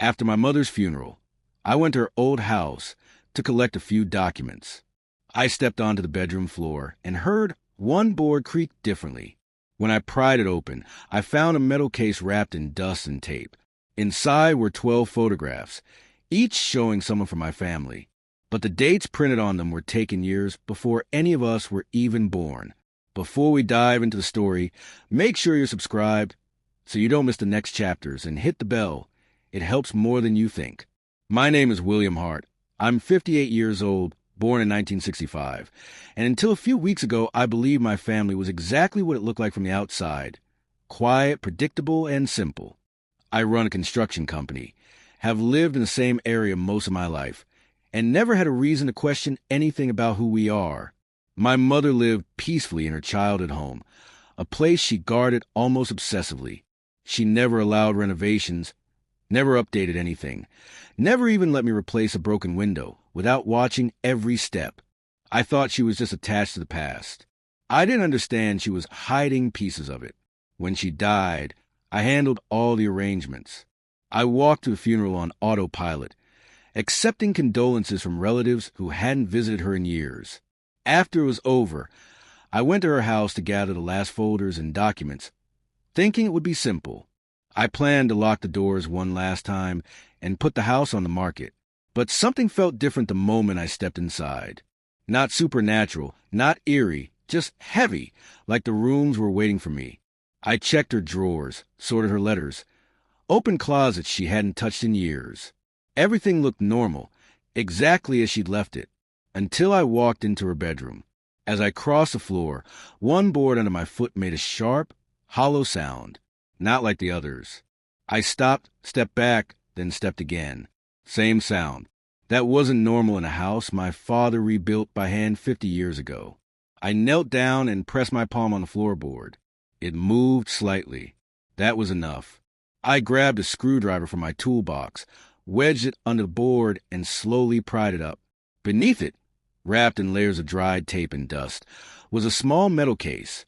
After my mother's funeral, I went to her old house to collect a few documents. I stepped onto the bedroom floor and heard one board creak differently. When I pried it open, I found a metal case wrapped in dust and tape. Inside were 12 photographs, each showing someone from my family. But the dates printed on them were taken years before any of us were even born. Before we dive into the story, make sure you're subscribed so you don't miss the next chapters, and hit the bell. It helps more than you think. My name is William Hart. I'm 58 years old, born in 1965. And until a few weeks ago, I believed my family was exactly what it looked like from the outside. Quiet, predictable, and simple. I run a construction company, have lived in the same area most of my life, and never had a reason to question anything about who we are. My mother lived peacefully in her childhood home, a place she guarded almost obsessively. She never allowed renovations, never updated anything, never even let me replace a broken window without watching every step. I thought she was just attached to the past. I didn't understand she was hiding pieces of it. When she died, I handled all the arrangements. I walked to the funeral on autopilot, accepting condolences from relatives who hadn't visited her in years. After it was over, I went to her house to gather the last folders and documents, thinking it would be simple. I planned to lock the doors one last time and put the house on the market. But something felt different the moment I stepped inside. Not supernatural, not eerie, just heavy, like the rooms were waiting for me. I checked her drawers, sorted her letters, opened closets she hadn't touched in years. Everything looked normal, exactly as she'd left it, until I walked into her bedroom. As I crossed the floor, one board under my foot made a sharp, hollow sound, not like the others. I stopped, stepped back, then stepped again. Same sound. That wasn't normal in a house my father rebuilt by hand 50 years ago. I knelt down and pressed my palm on the floorboard. It moved slightly. That was enough. I grabbed a screwdriver from my toolbox, wedged it under the board, and slowly pried it up. Beneath it, wrapped in layers of dried tape and dust, was a small metal case,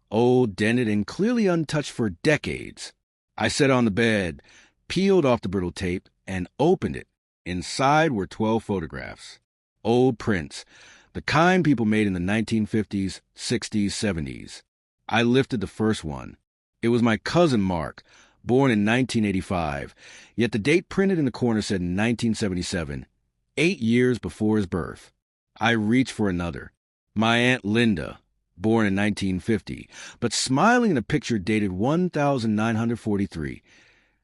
old, dented, and clearly untouched for decades. I sat on the bed, peeled off the brittle tape, and opened it. Inside were 12 photographs. Old prints, the kind people made in the 1950s, 60s, 70s. I lifted the first one. It was my cousin Mark, born in 1985, yet the date printed in the corner said 1977, 8 years before his birth. I reached for another. My Aunt Linda, born in 1950, but smiling in a picture dated 1943,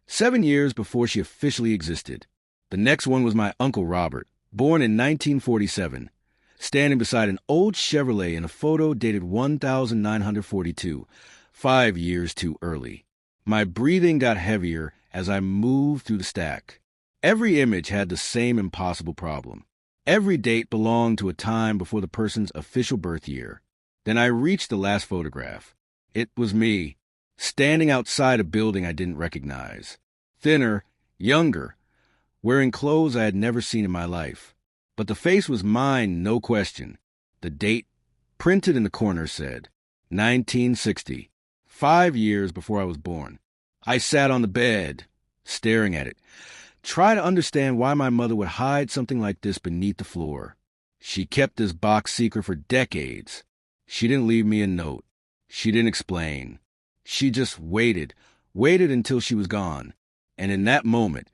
7 years before she officially existed. The next one was my Uncle Robert, born in 1947, standing beside an old Chevrolet in a photo dated 1942, 5 years too early. My breathing got heavier as I moved through the stack. Every image had the same impossible problem. Every date belonged to a time before the person's official birth year. Then I reached the last photograph. It was me, standing outside a building I didn't recognize. Thinner, younger, wearing clothes I had never seen in my life. But the face was mine, no question. The date, printed in the corner, said 1960, 5 years before I was born. I sat on the bed, staring at it, trying to understand why my mother would hide something like this beneath the floor. She kept this box secret for decades. She didn't leave me a note. She didn't explain. She just waited until she was gone. And in that moment,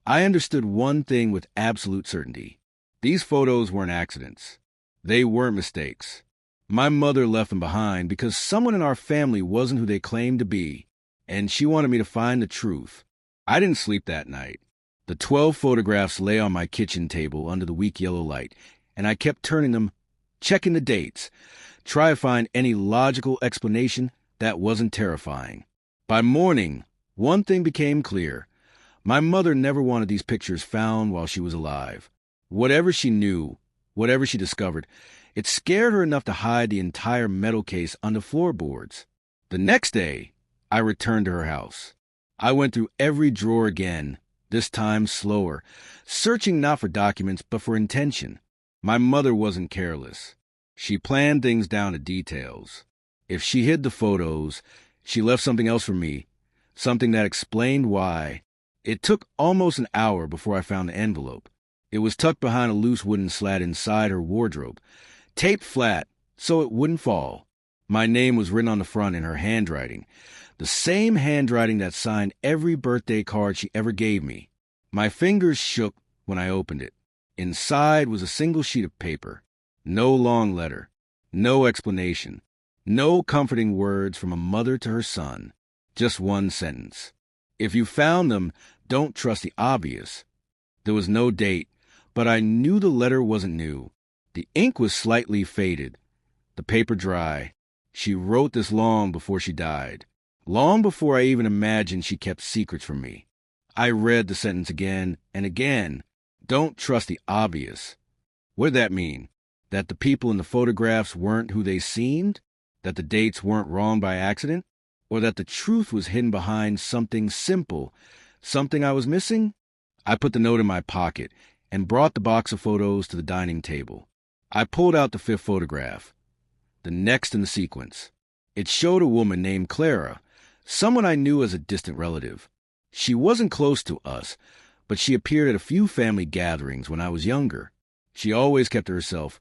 I understood one thing with absolute certainty. These photos weren't accidents. They weren't mistakes. My mother left them behind because someone in our family wasn't who they claimed to be, and she wanted me to find the truth. I didn't sleep that night. The 12 photographs lay on my kitchen table under the weak yellow light, and I kept turning them, checking the dates, trying to find any logical explanation that wasn't terrifying. By morning, one thing became clear. My mother never wanted these pictures found while she was alive. Whatever she knew, whatever she discovered, it scared her enough to hide the entire metal case under floorboards. The next day, I returned to her house. I went through every drawer again, this time slower, searching not for documents but for intention. My mother wasn't careless. She planned things down to details. If she hid the photos, she left something else for me, something that explained why. It took almost an hour before I found the envelope. It was tucked behind a loose wooden slat inside her wardrobe, taped flat so it wouldn't fall. My name was written on the front in her handwriting, the same handwriting that signed every birthday card she ever gave me. My fingers shook when I opened it. Inside was a single sheet of paper. No long letter. No explanation. No comforting words from a mother to her son. Just one sentence. If you found them, don't trust the obvious. There was no date, but I knew the letter wasn't new. The ink was slightly faded, the paper dry. She wrote this long before she died. Long before I even imagined she kept secrets from me. I read the sentence again and again. Don't trust the obvious. What did that mean? That the people in the photographs weren't who they seemed? That the dates weren't wrong by accident? Or that the truth was hidden behind something simple, something I was missing? I put the note in my pocket and brought the box of photos to the dining table. I pulled out the fifth photograph, the next in the sequence. It showed a woman named Clara, someone I knew as a distant relative. She wasn't close to us, but she appeared at a few family gatherings when I was younger. She always kept to herself,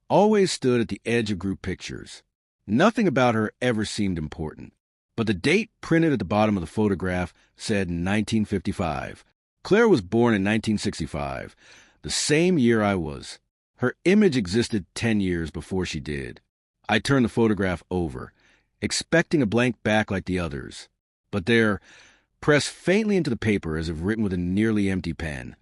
always stood at the edge of group pictures. Nothing about her ever seemed important. But the date printed at the bottom of the photograph said 1955. Claire was born in 1965, the same year I was. Her image existed 10 years before she did. I turned the photograph over, expecting a blank back like the others. But there, pressed faintly into the paper as if written with a nearly empty pen,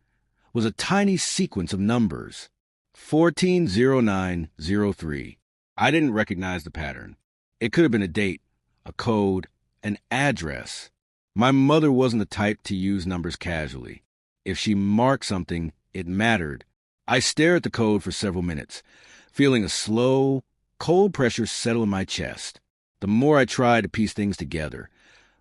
was a tiny sequence of numbers. 140903. I didn't recognize the pattern. It could have been a date, a code, an address. My mother wasn't the type to use numbers casually. If she marked something, it mattered. I stared at the code for several minutes, feeling a slow, cold pressure settle in my chest. The more I tried to piece things together,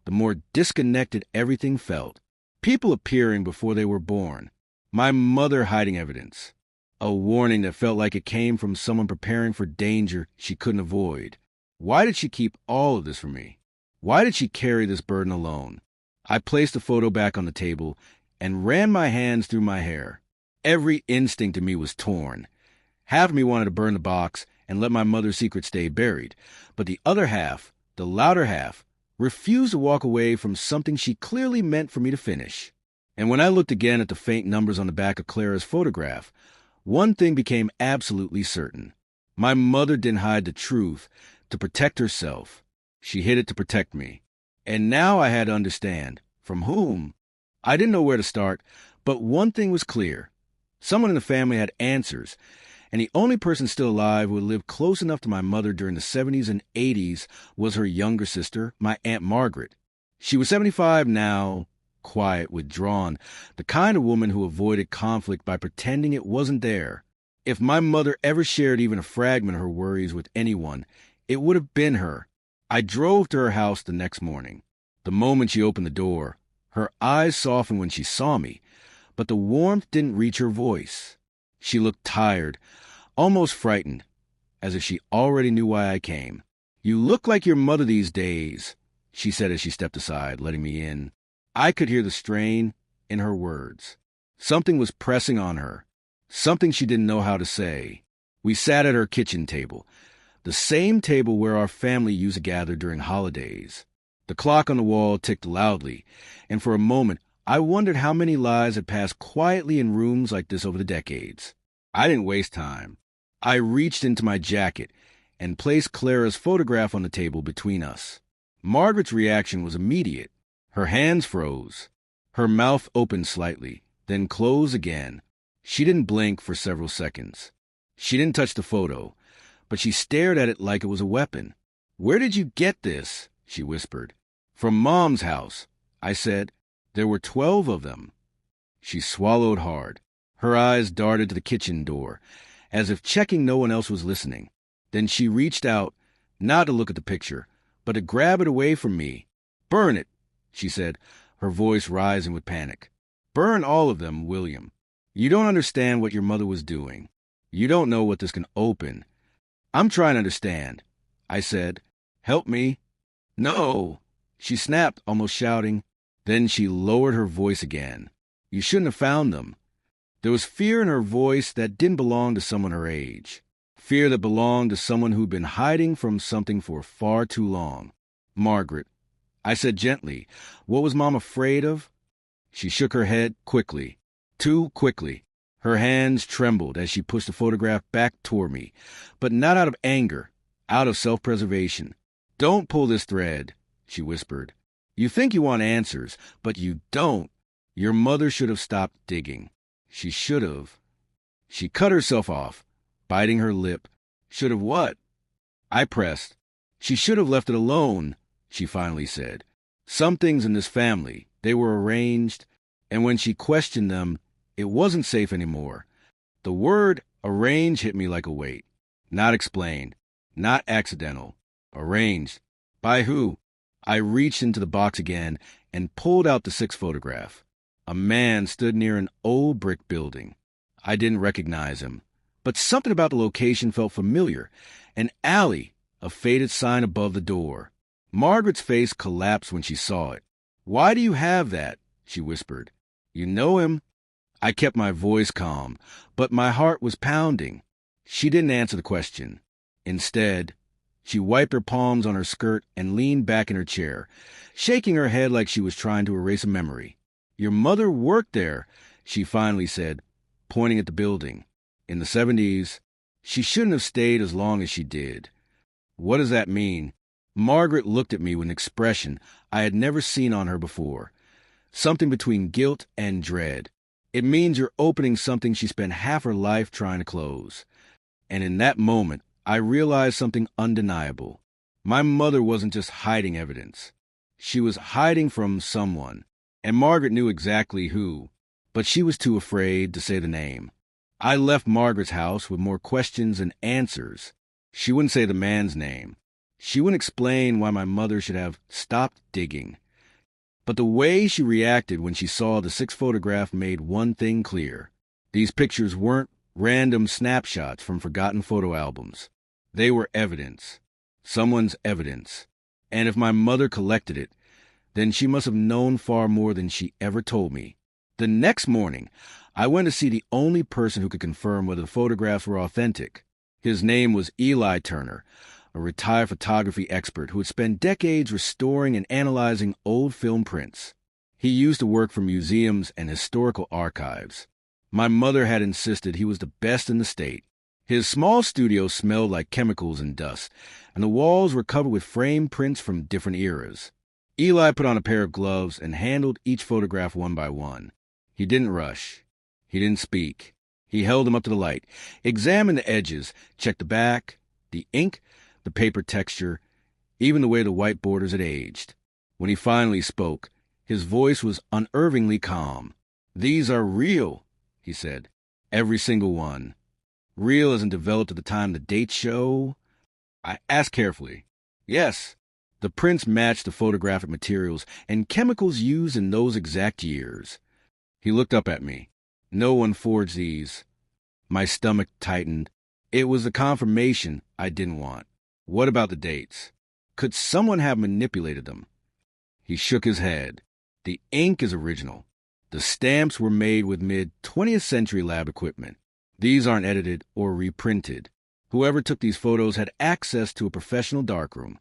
the more disconnected everything felt. People appearing before they were born. My mother hiding evidence. A warning that felt like it came from someone preparing for danger she couldn't avoid. Why did she keep all of this from me? Why did she carry this burden alone? I placed the photo back on the table and ran my hands through my hair. Every instinct in me was torn. Half of me wanted to burn the box and let my mother's secret stay buried, but the other half, the louder half, refused to walk away from something she clearly meant for me to finish. And when I looked again at the faint numbers on the back of Clara's photograph, one thing became absolutely certain. My mother didn't hide the truth to protect herself. She hid it to protect me. And now I had to understand. From whom? I didn't know where to start, but one thing was clear. Someone in the family had answers, and the only person still alive who had lived close enough to my mother during the 70s and 80s was her younger sister, my Aunt Margaret. She was 75 now, quiet, withdrawn, the kind of woman who avoided conflict by pretending it wasn't there. If my mother ever shared even a fragment of her worries with anyone, it would have been her. I drove to her house the next morning. The moment she opened the door, her eyes softened when she saw me, but the warmth didn't reach her voice. She looked tired, almost frightened, as if she already knew why I came. "You look like your mother these days," she said as she stepped aside, letting me in. I could hear the strain in her words. Something was pressing on her, something she didn't know how to say. We sat at her kitchen table, the same table where our family used to gather during holidays. The clock on the wall ticked loudly, and for a moment I wondered how many lives had passed quietly in rooms like this over the decades. I didn't waste time. I reached into my jacket and placed Clara's photograph on the table between us. Margaret's reaction was immediate. Her hands froze. Her mouth opened slightly, then closed again. She didn't blink for several seconds. She didn't touch the photo, but she stared at it like it was a weapon. "Where did you get this?" she whispered. "From Mom's house," I said. "There were 12 of them." She swallowed hard. Her eyes darted to the kitchen door, as if checking no one else was listening. Then she reached out, not to look at the picture, but to grab it away from me. "Burn it," she said, her voice rising with panic. "Burn all of them, William. You don't understand what your mother was doing. You don't know what this can open." "I'm trying to understand," I said. "Help me." "No," she snapped, almost shouting. Then she lowered her voice again. You shouldn't have found them. There was fear in her voice that didn't belong to someone her age. Fear that belonged to someone who'd been hiding from something for far too long. Margaret, I said gently, what was Mom afraid of? She shook her head quickly. Too quickly. Her hands trembled as she pushed the photograph back toward me, but not out of anger, out of self-preservation. Don't pull this thread, she whispered. You think you want answers, but you don't. Your mother should have stopped digging. She should have. She cut herself off, biting her lip. Should have what? I pressed. She should have left it alone, she finally said. Some things in this family, they were arranged, and when she questioned them, it wasn't safe anymore. The word arrange hit me like a weight. Not explained, not accidental. Arranged. By who? I reached into the box again and pulled out the 6th photograph. A man stood near an old brick building. I didn't recognize him, but something about the location felt familiar. An alley, a faded sign above the door. Margaret's face collapsed when she saw it. Why do you have that? She whispered. You know him? I kept my voice calm, but my heart was pounding. She didn't answer the question. Instead, she wiped her palms on her skirt and leaned back in her chair, shaking her head like she was trying to erase a memory. Your mother worked there, she finally said, pointing at the building. In the 70s, she shouldn't have stayed as long as she did. What does that mean? Margaret looked at me with an expression I had never seen on her before. Something between guilt and dread. It means you're opening something she spent half her life trying to close. And in that moment, I realized something undeniable. My mother wasn't just hiding evidence. She was hiding from someone, and Margaret knew exactly who, but she was too afraid to say the name. I left Margaret's house with more questions than answers. She wouldn't say the man's name. She wouldn't explain why my mother should have stopped digging. But the way she reacted when she saw the 6th photograph made one thing clear. These pictures weren't random snapshots from forgotten photo albums. They were evidence. Someone's evidence. And if my mother collected it, then she must have known far more than she ever told me. The next morning, I went to see the only person who could confirm whether the photographs were authentic. His name was Eli Turner, a retired photography expert who had spent decades restoring and analyzing old film prints. He used to work for museums and historical archives. My mother had insisted he was the best in the state. His small studio smelled like chemicals and dust, and the walls were covered with framed prints from different eras. Eli put on a pair of gloves and handled each photograph one by one. He didn't rush. He didn't speak. He held them up to the light, examined the edges, checked the back, the ink, the paper texture, even the way the white borders had aged. When he finally spoke, his voice was unnervingly calm. These are real, he said. Every single one. Real isn't developed at the time the dates show. I asked carefully. Yes. The prints matched the photographic materials and chemicals used in those exact years. He looked up at me. No one forged these. My stomach tightened. It was the confirmation I didn't want. What about the dates? Could someone have manipulated them? He shook his head. The ink is original. The stamps were made with mid-20th century lab equipment. These aren't edited or reprinted. Whoever took these photos had access to a professional darkroom.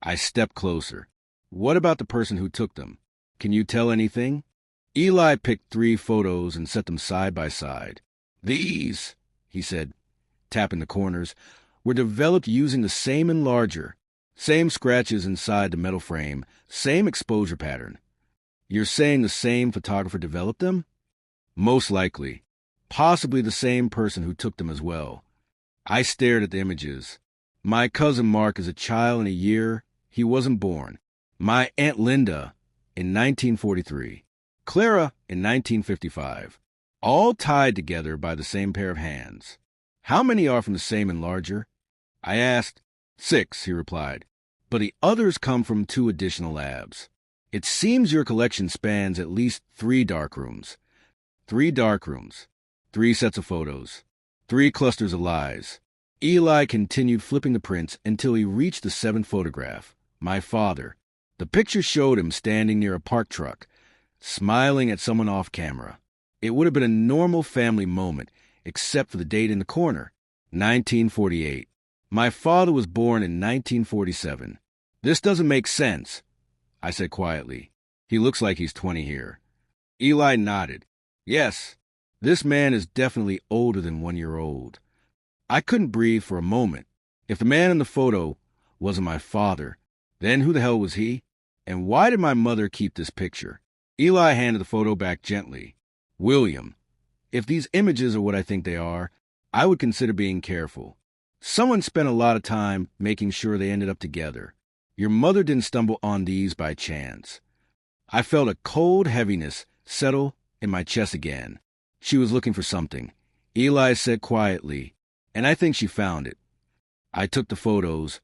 I stepped closer. What about the person who took them? Can you tell anything? Eli picked 3 photos and set them side by side. These, he said, tapping the corners, were developed using the same enlarger, same scratches inside the metal frame, same exposure pattern. You're saying the same photographer developed them? Most likely. Possibly the same person who took them as well. I stared at the images. My cousin Mark is a child in a year he wasn't born. My Aunt Linda in 1943. Clara in 1955. All tied together by the same pair of hands. How many are from the same enlarger? I asked. 6, he replied. But the others come from 2 additional labs. It seems your collection spans at least 3 darkrooms. 3 darkrooms. 3 sets of photos. 3 clusters of lies. Eli continued flipping the prints until he reached the 7th photograph. My father. The picture showed him standing near a parked truck, smiling at someone off camera. It would have been a normal family moment, except for the date in the corner, 1948. My father was born in 1947. This doesn't make sense, I said quietly. He looks like he's 20 here. Eli nodded. Yes, this man is definitely older than 1 year old. I couldn't breathe for a moment. If the man in the photo wasn't my father, then who the hell was he? And why did my mother keep this picture? Eli handed the photo back gently. William, if these images are what I think they are, I would consider being careful. Someone spent a lot of time making sure they ended up together. Your mother didn't stumble on these by chance. I felt a cold heaviness settle in my chest again. She was looking for something. Eli said quietly, and I think she found it. I took the photos,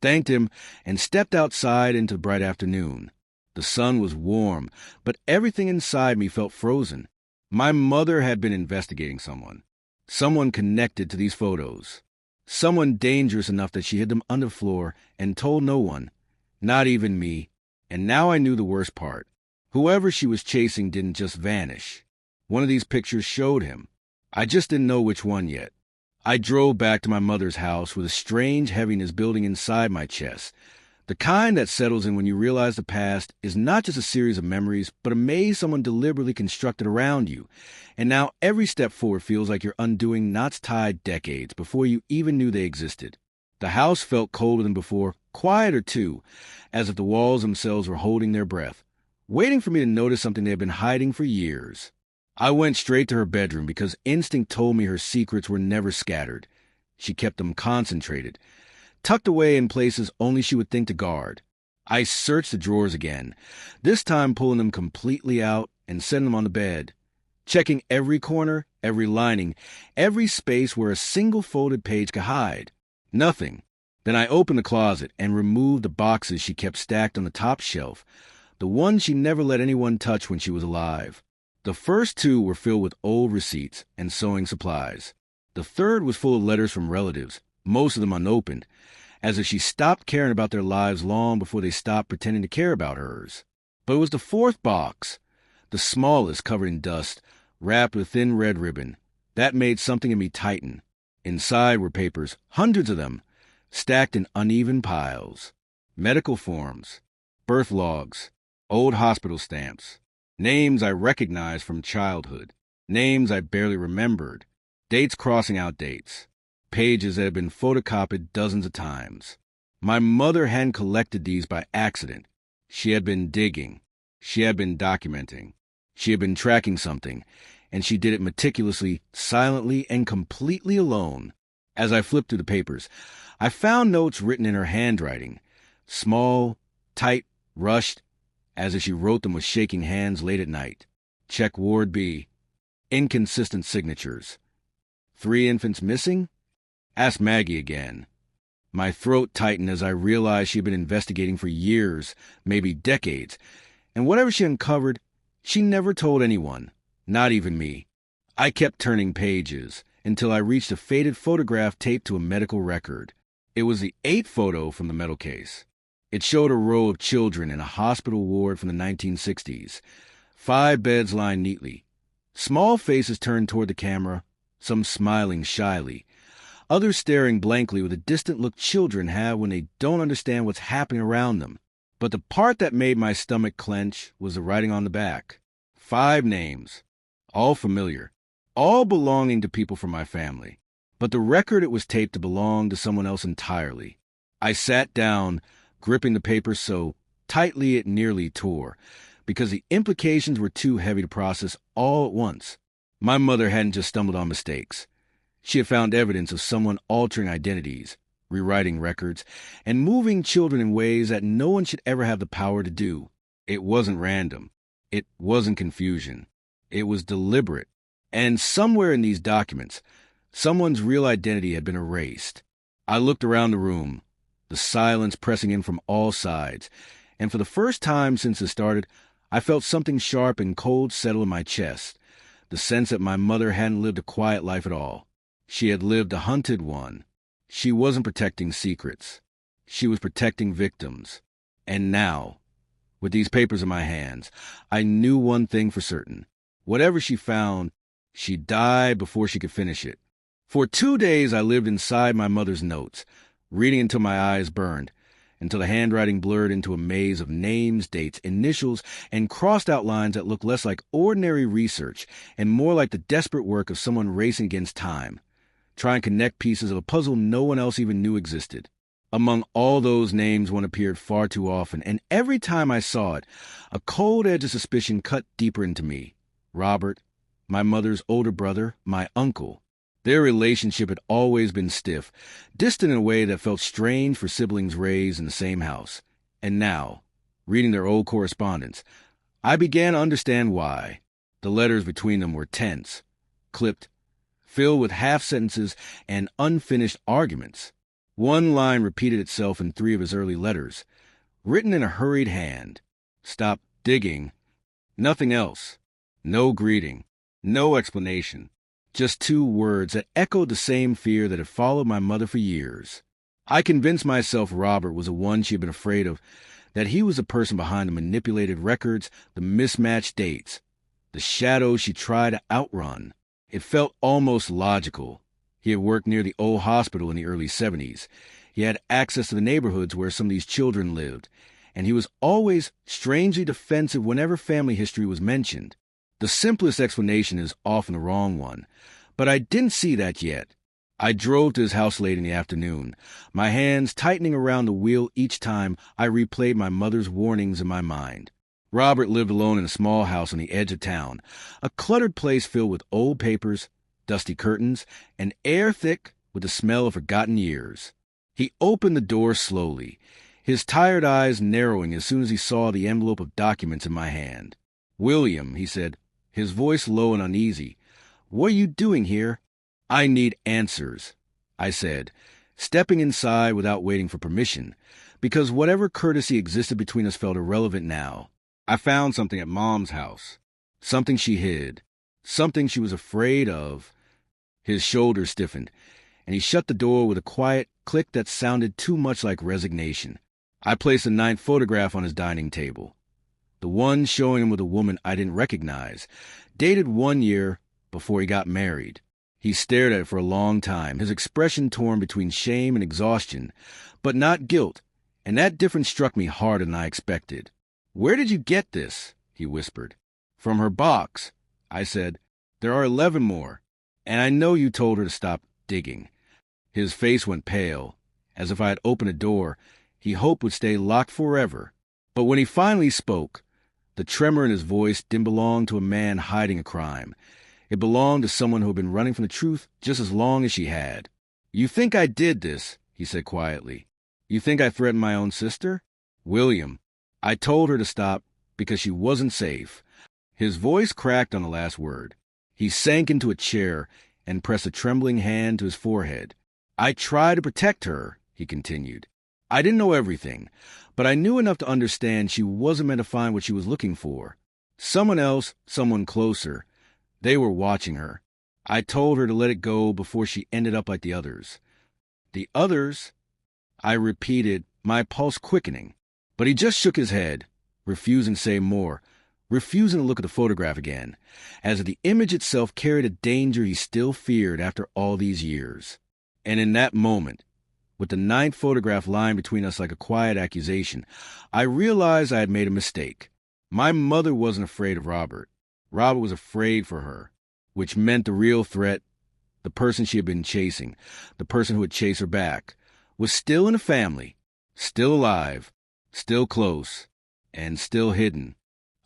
thanked him, and stepped outside into the bright afternoon. The sun was warm, but everything inside me felt frozen. My mother had been investigating someone connected to these photos, someone dangerous enough that she hid them under the floor and told no one, not even me. And now I knew the worst part. Whoever she was chasing didn't just vanish. One of these pictures showed him. I just didn't know which one yet. I drove back to my mother's house with a strange heaviness building inside my chest. The kind that settles in when you realize the past is not just a series of memories, but a maze someone deliberately constructed around you. And now every step forward feels like you're undoing knots tied decades before you even knew they existed. The house felt colder than before, quieter too, as if the walls themselves were holding their breath, waiting for me to notice something they had been hiding for years. I went straight to her bedroom because instinct told me her secrets were never scattered. She kept them concentrated, tucked away in places only she would think to guard. I searched the drawers again, this time pulling them completely out and setting them on the bed, checking every corner, every lining, every space where a single folded page could hide. Nothing. Then I opened the closet and removed the boxes she kept stacked on the top shelf, the ones she never let anyone touch when she was alive. The first two were filled with old receipts and sewing supplies. The third was full of letters from relatives, most of them unopened, as if she stopped caring about their lives long before they stopped pretending to care about hers. But it was the fourth box, the smallest, covered in dust, wrapped with thin red ribbon. That made something in me tighten. Inside were papers, hundreds of them, stacked in uneven piles. Medical forms, birth logs, old hospital stamps, names I recognized from childhood, names I barely remembered, dates crossing out dates, pages that had been photocopied dozens of times. My mother hadn't collected these by accident. She had been digging. She had been documenting. She had been tracking something, and she did it meticulously, silently, and completely alone. As I flipped through the papers, I found notes written in her handwriting, small, tight, rushed, as if she wrote them with shaking hands late at night. Check Ward B. Inconsistent signatures. 3 infants missing? Ask Maggie again. My throat tightened as I realized she had been investigating for years, maybe decades, and whatever she uncovered, she never told anyone, not even me. I kept turning pages until I reached a faded photograph taped to a medical record. It was the 8th photo from the metal case. It showed a row of children in a hospital ward from the 1960s. 5 beds lined neatly. Small faces turned toward the camera, some smiling shyly, others staring blankly with the distant look children have when they don't understand what's happening around them. But the part that made my stomach clench was the writing on the back. 5 names, all familiar, all belonging to people from my family. But the record it was taped to belong to someone else entirely. I sat down, gripping the paper so tightly it nearly tore, because the implications were too heavy to process all at once. My mother hadn't just stumbled on mistakes. She had found evidence of someone altering identities, rewriting records, and moving children in ways that no one should ever have the power to do. It wasn't random. It wasn't confusion. It was deliberate. And somewhere in these documents, someone's real identity had been erased. I looked around the room, the silence pressing in from all sides, and for the first time since it started, I felt something sharp and cold settle in my chest, the sense that my mother hadn't lived a quiet life at all. She had lived a hunted one. She wasn't protecting secrets. She was protecting victims. And now, With these papers in my hands, I knew one thing for certain. Whatever she found, she'd die before she could finish it. For 2 days, I lived inside my mother's notes, reading until my eyes burned, until the handwriting blurred into a maze of names, dates, initials, and crossed out lines that looked less like ordinary research and more like the desperate work of someone racing against time, trying to connect pieces of a puzzle no one else even knew existed. Among all those names, one appeared far too often, and every time I saw it, a cold edge of suspicion cut deeper into me. Robert, my mother's older brother, my uncle. Their relationship had always been stiff, distant in a way that felt strange for siblings raised in the same house. And now, reading their old correspondence, I began to understand why. The letters between them were tense, clipped, filled with half-sentences and unfinished arguments. One line repeated itself in 3 of his early letters, written in a hurried hand. Stop digging. Nothing else. No greeting. No explanation. Just 2 words that echoed the same fear that had followed my mother for years. I convinced myself Robert was the one she had been afraid of, that he was the person behind the manipulated records, the mismatched dates, the shadows she tried to outrun. It felt almost logical. He had worked near the old hospital in the early 70s. He had access to the neighborhoods where some of these children lived, and he was always strangely defensive whenever family history was mentioned. The simplest explanation is often the wrong one, but I didn't see that yet. I drove to his house late in the afternoon, my hands tightening around the wheel each time I replayed my mother's warnings in my mind. Robert lived alone in a small house on the edge of town, a cluttered place filled with old papers, dusty curtains, and air thick with the smell of forgotten years. He opened the door slowly, his tired eyes narrowing as soon as he saw the envelope of documents in my hand. "William," he said, his voice low and uneasy, "what are you doing here?" "I need answers," I said, stepping inside without waiting for permission, because whatever courtesy existed between us felt irrelevant now. I found something at Mom's house, something she hid, something she was afraid of. His shoulders stiffened, and he shut the door with a quiet click that sounded too much like resignation. I placed a 9th photograph on his dining table, the one showing him with a woman I didn't recognize, dated 1 year before he got married. He stared at it for a long time, his expression torn between shame and exhaustion, but not guilt, and that difference struck me harder than I expected. "Where did you get this?" he whispered. "From her box," I said. "There are 11 more. And I know you told her to stop digging." His face went pale, as if I had opened a door he hoped would stay locked forever. But when he finally spoke, the tremor in his voice didn't belong to a man hiding a crime. It belonged to someone who had been running from the truth just as long as she had. "You think I did this," he said quietly. "You think I threatened my own sister?" "William, I told her to stop because she wasn't safe." His voice cracked on the last word. He sank into a chair and pressed a trembling hand to his forehead. "I tried to protect her," he continued. "I didn't know everything, but I knew enough to understand she wasn't meant to find what she was looking for. Someone else, someone closer. They were watching her. I told her to let it go before she ended up like the others." "The others?" I repeated, my pulse quickening. But he just shook his head, refusing to say more, refusing to look at the photograph again, as if the image itself carried a danger he still feared after all these years. And in that moment, with the 9th photograph lying between us like a quiet accusation, I realized I had made a mistake. My mother wasn't afraid of Robert. Robert was afraid for her, which meant the real threat, the person she had been chasing, the person who had chased her back, was still in the family, still alive, still close, and still hidden.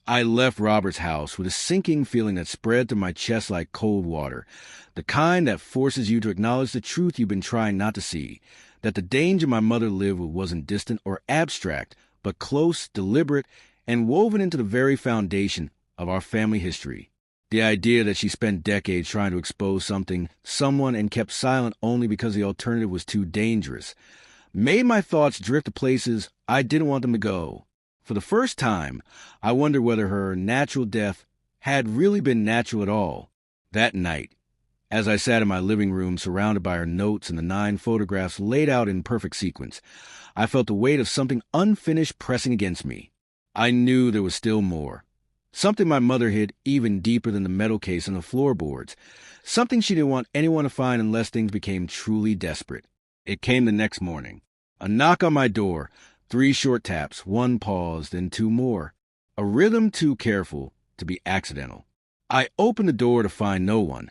I left Robert's house with a sinking feeling that spread through my chest like cold water, the kind that forces you to acknowledge the truth you've been trying not to see, that the danger my mother lived with wasn't distant or abstract, but close, deliberate, and woven into the very foundation of our family history. The idea that she spent decades trying to expose something, someone, and kept silent only because the alternative was too dangerous, made my thoughts drift to places I didn't want them to go. For the first time, I wondered whether her natural death had really been natural at all. That night, as I sat in my living room surrounded by her notes and the 9 photographs laid out in perfect sequence, I felt the weight of something unfinished pressing against me. I knew there was still more. Something my mother hid even deeper than the metal case and the floorboards. Something she didn't want anyone to find unless things became truly desperate. It came the next morning. A knock on my door, 3 short taps, 1 pause, then 2 more. A rhythm too careful to be accidental. I opened the door to find no one.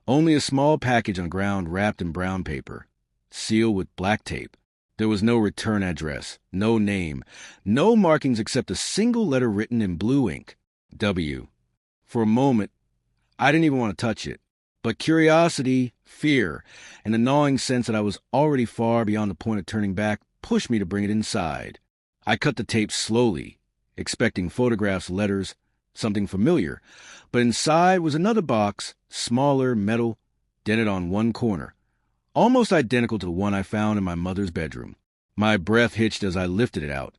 Only a small package on the ground wrapped in brown paper, sealed with black tape. There was no return address, no name, no markings except a single letter written in blue ink. W. For a moment, I didn't even want to touch it. But curiosity, fear, and the gnawing sense that I was already far beyond the point of turning back pushed me to bring it inside. I cut the tape slowly, expecting photographs, letters, something familiar. But inside was another box, smaller, metal, dented on one corner, almost identical to the one I found in my mother's bedroom. My breath hitched as I lifted it out,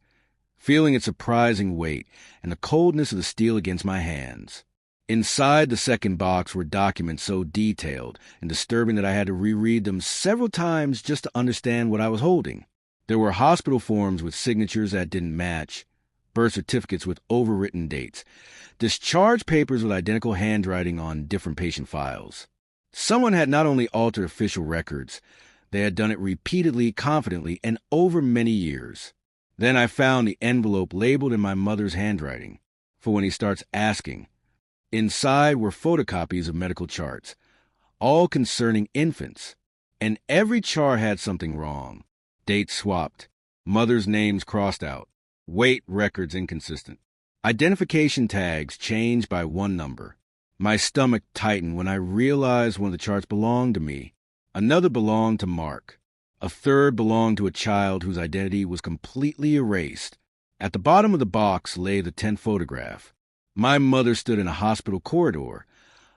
feeling its surprising weight and the coldness of the steel against my hands. Inside the second box were documents so detailed and disturbing that I had to reread them several times just to understand what I was holding. There were hospital forms with signatures that didn't match, birth certificates with overwritten dates, discharge papers with identical handwriting on different patient files. Someone had not only altered official records, they had done it repeatedly, confidently, and over many years. Then I found the envelope labeled in my mother's handwriting, for when he starts asking. Inside were photocopies of medical charts, all concerning infants, and every chart had something wrong. Dates swapped, mother's names crossed out, weight records inconsistent, identification tags changed by 1 number. My stomach tightened when I realized one of the charts belonged to me. Another belonged to Mark. A third belonged to a child whose identity was completely erased. At the bottom of the box lay the 10th photograph. My mother stood in a hospital corridor,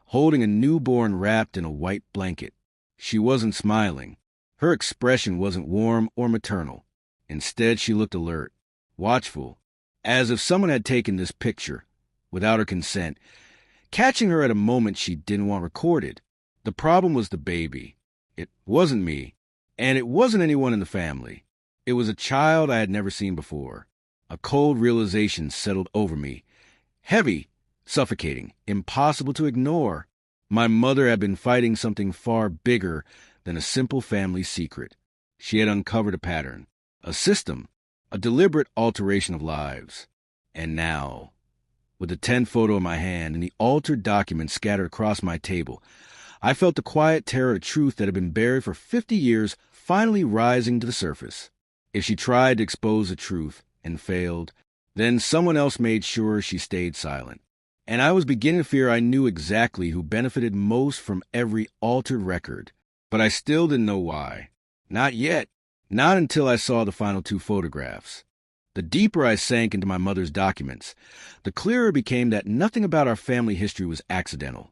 holding a newborn wrapped in a white blanket. She wasn't smiling. Her expression wasn't warm or maternal. Instead, she looked alert, watchful, as if someone had taken this picture, without her consent, catching her at a moment she didn't want recorded. The problem was the baby. It wasn't me, and it wasn't anyone in the family. It was a child I had never seen before. A cold realization settled over me. Heavy, suffocating, impossible to ignore. My mother had been fighting something far bigger than a simple family secret. She had uncovered a pattern, a system, a deliberate alteration of lives. And now, with the 10th photo in my hand and the altered documents scattered across my table, I felt the quiet terror of truth that had been buried for 50 years finally rising to the surface. If she tried to expose the truth and failed, then someone else made sure she stayed silent. And I was beginning to fear I knew exactly who benefited most from every altered record. But I still didn't know why. Not yet. Not until I saw the final 2 photographs. The deeper I sank into my mother's documents, the clearer it became that nothing about our family history was accidental.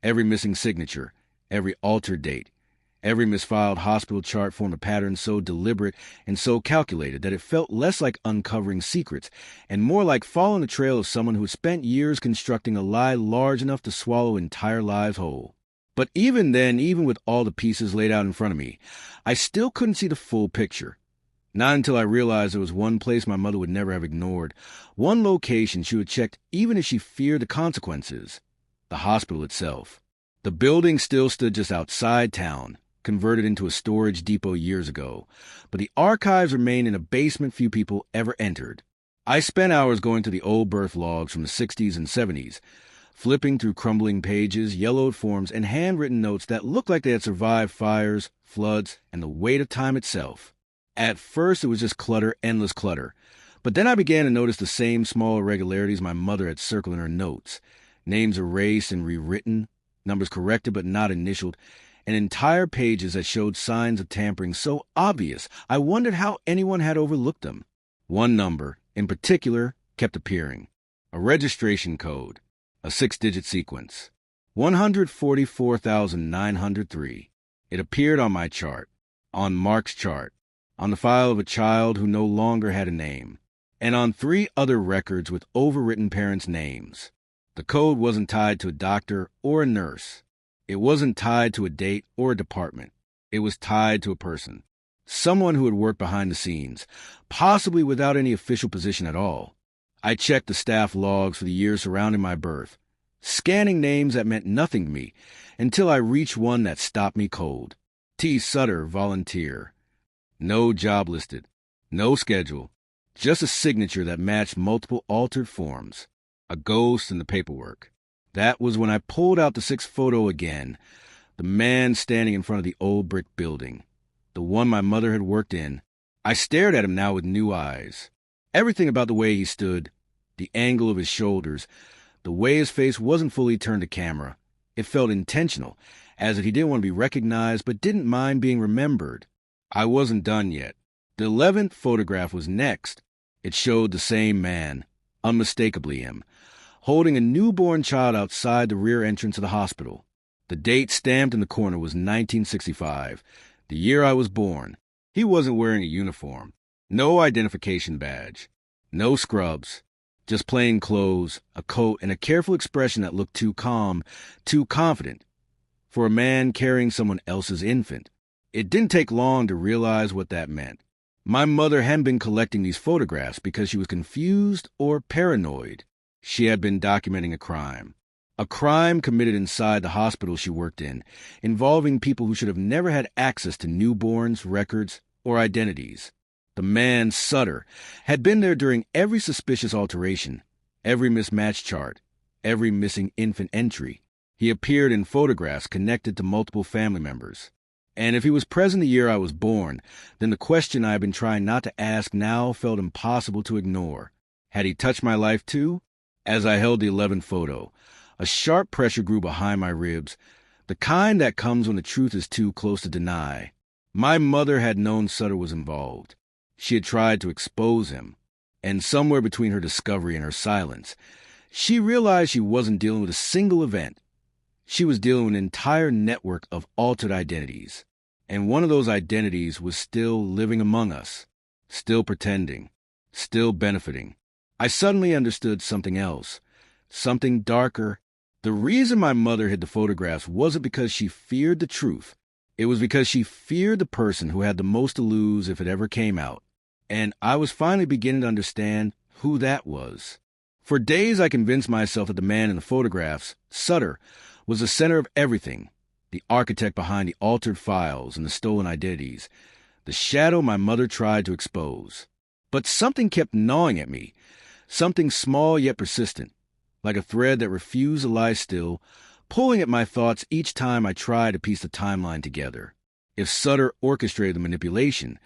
Every missing signature, every altered date, every misfiled hospital chart formed a pattern so deliberate and so calculated that it felt less like uncovering secrets and more like following the trail of someone who had spent years constructing a lie large enough to swallow entire lives whole. But even then, even with all the pieces laid out in front of me, I still couldn't see the full picture. Not until I realized there was one place my mother would never have ignored, one location she would have checked even if she feared the consequences. The hospital itself. The building still stood just outside town, converted into a storage depot years ago, but the archives remained in a basement few people ever entered. I spent hours going through the old birth logs from the 60s and 70s, flipping through crumbling pages, yellowed forms, and handwritten notes that looked like they had survived fires, floods, and the weight of time itself. At first, it was just clutter, endless clutter. But then I began to notice the same small irregularities my mother had circled in her notes. Names erased and rewritten, numbers corrected but not initialed, and entire pages that showed signs of tampering so obvious I wondered how anyone had overlooked them. One number, in particular, kept appearing. A registration code. A 6-digit sequence. 144,903. It appeared on my chart, on Mark's chart, on the file of a child who no longer had a name, and on 3 other records with overwritten parents' names. The code wasn't tied to a doctor or a nurse. It wasn't tied to a date or a department. It was tied to a person. Someone who had worked behind the scenes, possibly without any official position at all. I checked the staff logs for the years surrounding my birth, scanning names that meant nothing to me until I reached one that stopped me cold. T. Sutter, volunteer. No job listed, no schedule, just a signature that matched multiple altered forms, a ghost in the paperwork. That was when I pulled out the sixth photo again, the man standing in front of the old brick building, the one my mother had worked in. I stared at him now with new eyes. Everything about the way he stood, the angle of his shoulders, the way his face wasn't fully turned to camera, it felt intentional, as if he didn't want to be recognized but didn't mind being remembered. I wasn't done yet. The 11th photograph was next. It showed the same man, unmistakably him, holding a newborn child outside the rear entrance of the hospital. The date stamped in the corner was 1965, the year I was born. He wasn't wearing a uniform, no identification badge, no scrubs, just plain clothes, a coat, and a careful expression that looked too calm, too confident, for a man carrying someone else's infant. It didn't take long to realize what that meant. My mother hadn't been collecting these photographs because she was confused or paranoid. She had been documenting a crime committed inside the hospital she worked in, involving people who should have never had access to newborns, records, or identities. The man, Sutter, had been there during every suspicious alteration, every mismatched chart, every missing infant entry. He appeared in photographs connected to multiple family members. And if he was present the year I was born, then the question I had been trying not to ask now felt impossible to ignore. Had he touched my life too? As I held the 11th photo, a sharp pressure grew behind my ribs, the kind that comes when the truth is too close to deny. My mother had known Sutter was involved. She had tried to expose him. And somewhere between her discovery and her silence, she realized she wasn't dealing with a single event. She was dealing with an entire network of altered identities. And one of those identities was still living among us, still pretending, still benefiting. I suddenly understood something else, something darker. The reason my mother hid the photographs wasn't because she feared the truth. It was because she feared the person who had the most to lose if it ever came out. And I was finally beginning to understand who that was. For days I convinced myself that the man in the photographs, Sutter, was the center of everything, the architect behind the altered files and the stolen identities, the shadow my mother tried to expose. But something kept gnawing at me, something small yet persistent, like a thread that refused to lie still, pulling at my thoughts each time I tried to piece the timeline together. If Sutter orchestrated the manipulation,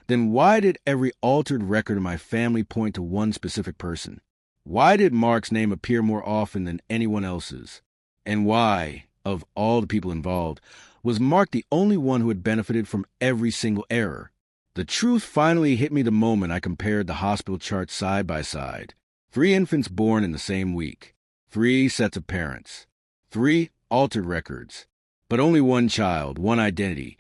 then why did every altered record of my family point to one specific person? Why did Mark's name appear more often than anyone else's? And why, of all the people involved, was Mark the only one who had benefited from every single error? The truth finally hit me the moment I compared the hospital charts side by side. 3 infants born in the same week. 3 sets of parents. 3 altered records. But only one child, one identity,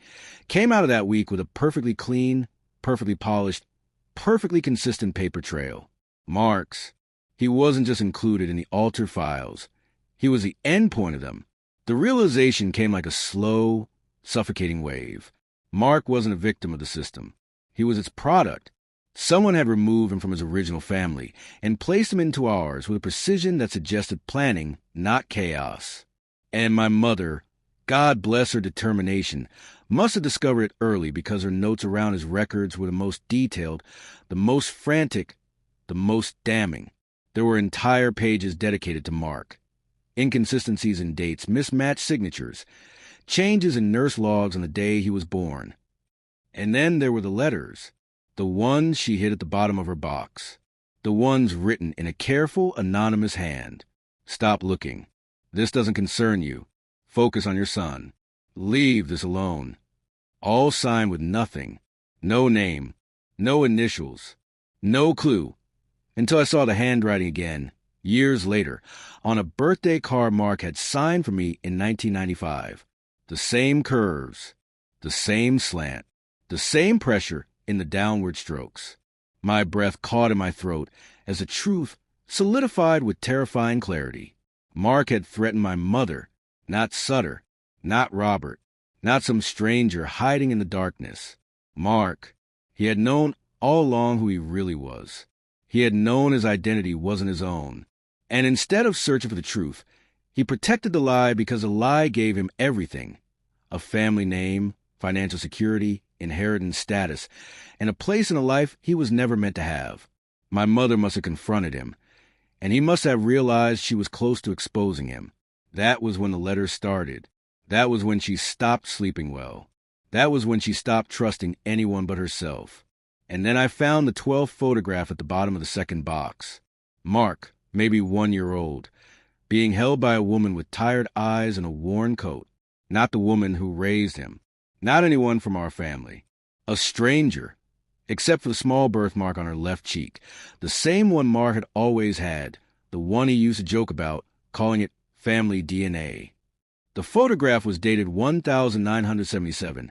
came out of that week with a perfectly clean, perfectly polished, perfectly consistent paper trail. Mark's. He wasn't just included in the altered files. He was the end point of them. The realization came like a slow, suffocating wave. Mark wasn't a victim of the system. He was its product. Someone had removed him from his original family and placed him into ours with a precision that suggested planning, not chaos. And my mother, God bless her determination, must have discovered it early because her notes around his records were the most detailed, the most frantic, the most damning. There were entire pages dedicated to Mark. Inconsistencies in dates, mismatched signatures, changes in nurse logs on the day he was born. And then there were the letters, the ones she hid at the bottom of her box, the ones written in a careful, anonymous hand. Stop looking. This doesn't concern you. Focus on your son. Leave this alone. All signed with nothing, no name, no initials, no clue, until I saw the handwriting again, years later, on a birthday card Mark had signed for me in 1995. The same curves, the same slant, the same pressure in the downward strokes. My breath caught in my throat as the truth solidified with terrifying clarity. Mark had threatened my mother, not Sutter, not Robert, not some stranger hiding in the darkness. Mark. He had known all along who he really was. He had known his identity wasn't his own. And instead of searching for the truth, he protected the lie because the lie gave him everything: a family name, financial security, inheritance status, and a place in a life he was never meant to have. My mother must have confronted him, and he must have realized she was close to exposing him. That was when the letters started. That was when she stopped sleeping well. That was when she stopped trusting anyone but herself. And then I found the 12th photograph at the bottom of the second box. Mark, maybe 1 year old, being held by a woman with tired eyes and a worn coat. Not the woman who raised him. Not anyone from our family. A stranger, except for the small birthmark on her left cheek. The same one Mark had always had. The one he used to joke about, calling it family DNA. The photograph was dated 1977,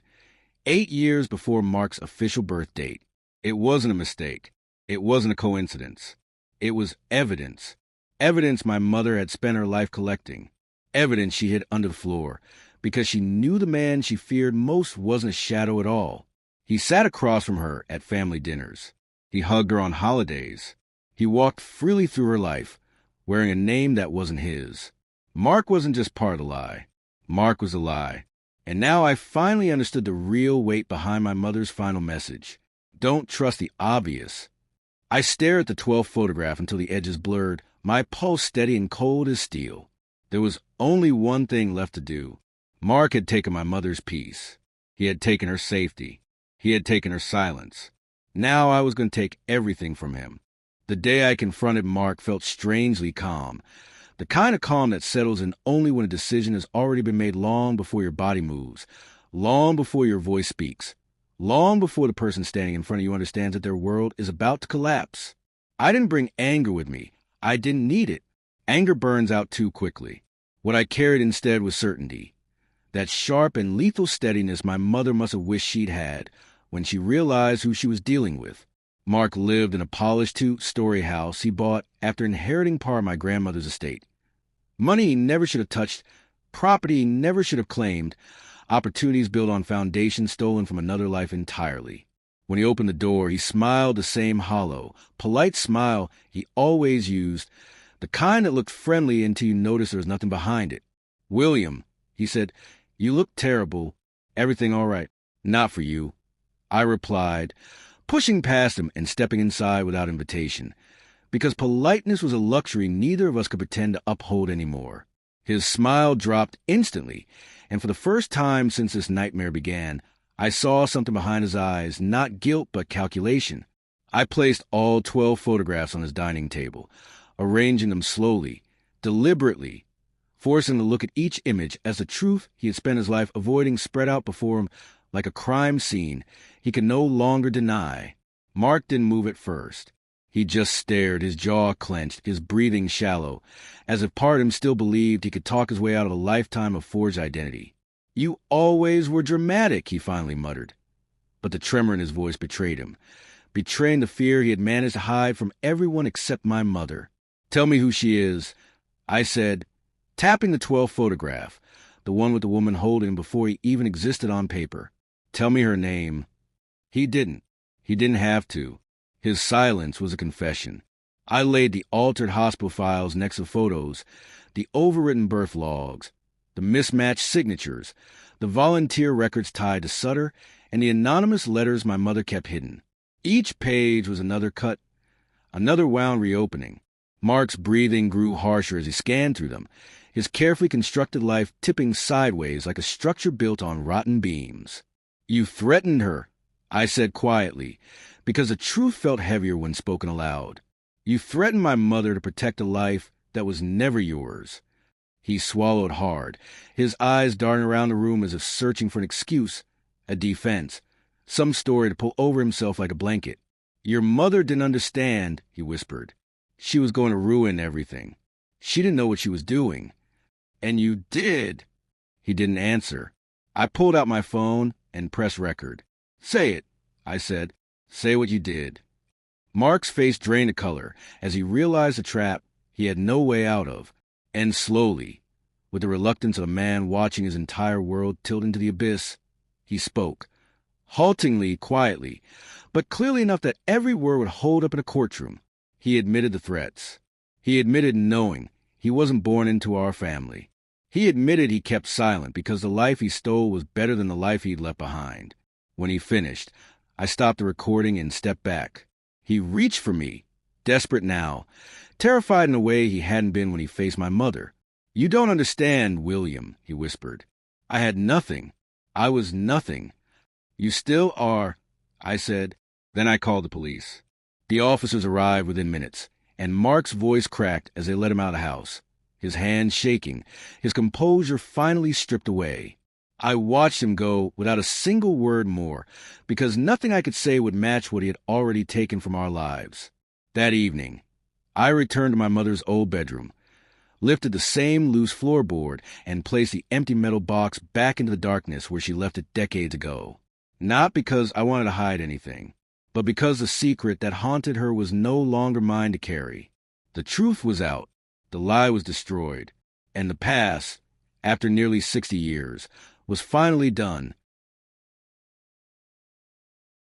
8 years before Mark's official birth date. It wasn't a mistake. It wasn't a coincidence. It was evidence. Evidence my mother had spent her life collecting. Evidence she hid under the floor, because she knew the man she feared most wasn't a shadow at all. He sat across from her at family dinners. He hugged her on holidays. He walked freely through her life, wearing a name that wasn't his. Mark wasn't just part of the lie. Mark was a lie. And now I finally understood the real weight behind my mother's final message. Don't trust the obvious. I stared at the 12th photograph until the edges blurred, my pulse steady and cold as steel. There was only one thing left to do. Mark had taken my mother's peace. He had taken her safety. He had taken her silence. Now I was going to take everything from him. The day I confronted Mark felt strangely calm. The kind of calm that settles in only when a decision has already been made long before your body moves, long before your voice speaks, long before the person standing in front of you understands that their world is about to collapse. I didn't bring anger with me. I didn't need it. Anger burns out too quickly. What I carried instead was certainty. That sharp and lethal steadiness my mother must have wished she'd had when she realized who she was dealing with. Mark lived in a polished 2-story house he bought after inheriting part of my grandmother's estate. Money he never should have touched, property he never should have claimed, opportunities built on foundations stolen from another life entirely. When he opened the door, he smiled the same hollow, polite smile he always used, the kind that looked friendly until you noticed there was nothing behind it. "William," he said, "you look terrible. Everything all right?" "Not for you," I replied, pushing past him and stepping inside without invitation, because politeness was a luxury neither of us could pretend to uphold anymore. His smile dropped instantly, and for the first time since this nightmare began, I saw something behind his eyes, not guilt but calculation. I placed all 12 photographs on his dining table, arranging them slowly, deliberately, forcing him to look at each image as the truth he had spent his life avoiding spread out before him like a crime scene he could no longer deny. Mark didn't move at first. He just stared, his jaw clenched, his breathing shallow, as if part of him still believed he could talk his way out of a lifetime of forged identity. "You always were dramatic," he finally muttered. But the tremor in his voice betrayed him, betraying the fear he had managed to hide from everyone except my mother. "Tell me who she is," I said, tapping the 12th photograph, the one with the woman holding him before he even existed on paper. "Tell me her name." He didn't. He didn't have to. His silence was a confession. I laid the altered hospital files next to photos, the overwritten birth logs, the mismatched signatures, the volunteer records tied to Sutter, and the anonymous letters my mother kept hidden. Each page was another cut, another wound reopening. Mark's breathing grew harsher as he scanned through them, his carefully constructed life tipping sideways like a structure built on rotten beams. "You threatened her," I said quietly, because the truth felt heavier when spoken aloud. "You threatened my mother to protect a life that was never yours." He swallowed hard, his eyes darting around the room as if searching for an excuse, a defense, some story to pull over himself like a blanket. "Your mother didn't understand," he whispered. "She was going to ruin everything. She didn't know what she was doing. And you did." He didn't answer. I pulled out my phone and pressed record. "Say it," I said. "Say what you did." Mark's face drained a color as he realized the trap he had no way out of, and slowly, with the reluctance of a man watching his entire world tilt into the abyss, he spoke, haltingly, quietly, but clearly enough that every word would hold up in a courtroom. He admitted the threats. He admitted knowing he wasn't born into our family. He admitted he kept silent because the life he stole was better than the life he'd left behind. When he finished, I stopped the recording and stepped back. He reached for me, desperate now, terrified in a way he hadn't been when he faced my mother. "You don't understand, William," he whispered. "I had nothing. I was nothing." "You still are," I said. Then I called the police. The officers arrived within minutes, and Mark's voice cracked as they let him out of the house, his hands shaking, his composure finally stripped away. I watched him go without a single word more, because nothing I could say would match what he had already taken from our lives. That evening, I returned to my mother's old bedroom, lifted the same loose floorboard, and placed the empty metal box back into the darkness where she left it decades ago. Not because I wanted to hide anything, but because the secret that haunted her was no longer mine to carry. The truth was out, the lie was destroyed, and the past, after nearly 60 years, was finally done